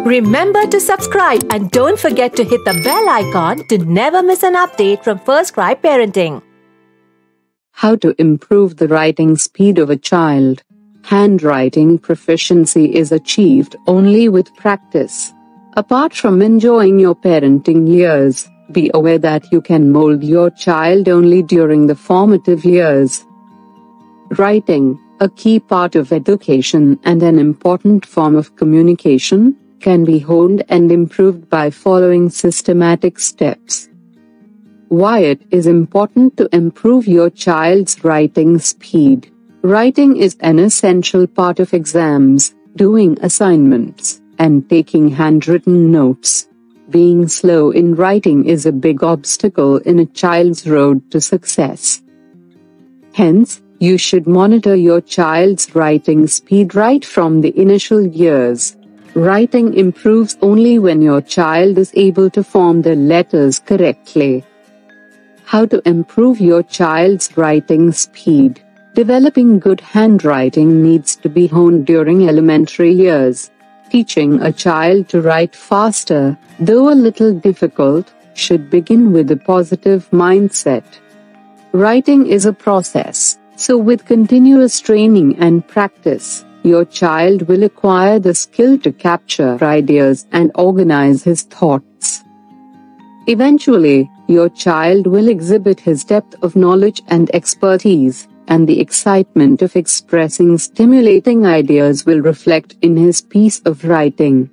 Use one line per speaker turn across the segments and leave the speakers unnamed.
Remember to subscribe and don't forget to hit the bell icon to never miss an update from FirstCry Parenting.
How to improve the writing speed of a child. Handwriting proficiency is achieved only with practice. Apart from enjoying your parenting years, be aware that you can mold your child only during the formative years. Writing, a key part of education and an important form of communication, can be honed and improved by following systematic steps. Why it is important to improve your child's writing speed. Writing is an essential part of exams, doing assignments, and taking handwritten notes. Being slow in writing is a big obstacle in a child's road to success. Hence, you should monitor your child's writing speed right from the initial years. Writing improves only when your child is able to form the letters correctly. How to improve your child's writing speed. Developing good handwriting needs to be honed during elementary years. Teaching a child to write faster, though a little difficult, should begin with a positive mindset. Writing is a process, so with continuous training and practice, your child will acquire the skill to capture ideas and organize his thoughts. Eventually, your child will exhibit his depth of knowledge and expertise, and the excitement of expressing stimulating ideas will reflect in his piece of writing.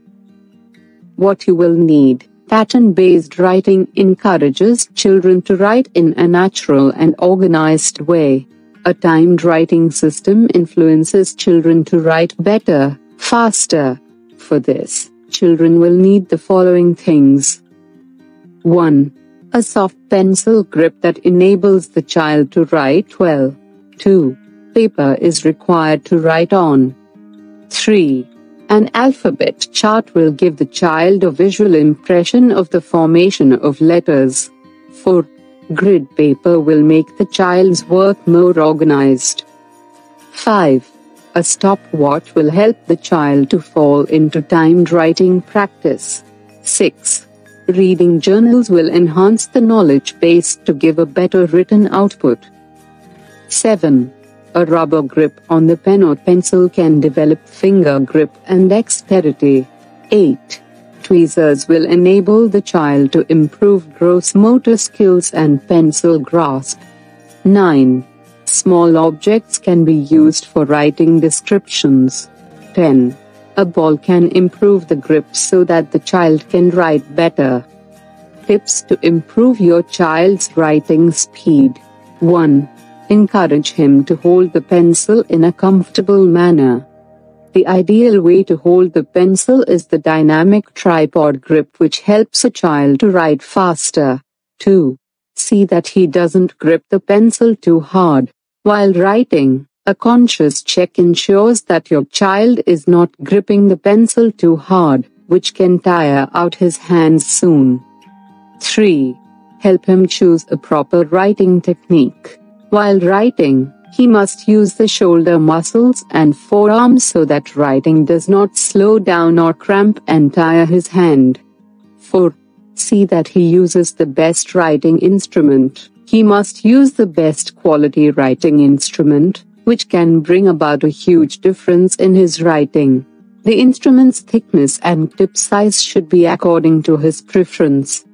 What you will need. Pattern-based writing encourages children to write in a natural and organized way. A timed writing system influences children to write better, faster. For this, children will need the following things. 1. A soft pencil grip that enables the child to write well. 2. Paper is required to write on. 3. An alphabet chart will give the child a visual impression of the formation of letters. 4. Grid paper will make the child's work more organized. 5. A stopwatch will help the child to fall into timed writing practice. 6. Reading journals will enhance the knowledge base to give a better written output. 7. A rubber grip on the pen or pencil can develop finger grip and dexterity. 8. Tweezers will enable the child to improve gross motor skills and pencil grasp. 9. Small objects can be used for writing descriptions. 10. A ball can improve the grip so that the child can write better. Tips to improve your child's writing speed. 1. Encourage him to hold the pencil in a comfortable manner. The ideal way to hold the pencil is the dynamic tripod grip, which helps a child to write faster. 2. See that he doesn't grip the pencil too hard. While writing, a conscious check ensures that your child is not gripping the pencil too hard, which can tire out his hands soon. 3. Help him choose a proper writing technique. While writing, he must use the shoulder muscles and forearms so that writing does not slow down or cramp and tire his hand. 4. See that he uses the best writing instrument. He must use the best quality writing instrument, which can bring about a huge difference in his writing. The instrument's thickness and tip size should be according to his preference.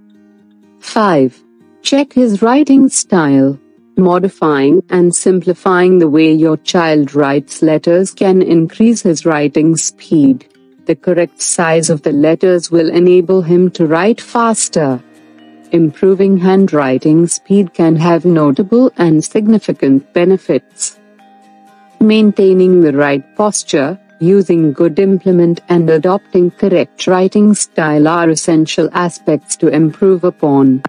5. Check his writing style. Modifying and simplifying the way your child writes letters can increase his writing speed. The correct size of the letters will enable him to write faster. Improving handwriting speed can have notable and significant benefits. Maintaining the right posture, using good implement and adopting correct writing style are essential aspects to improve upon.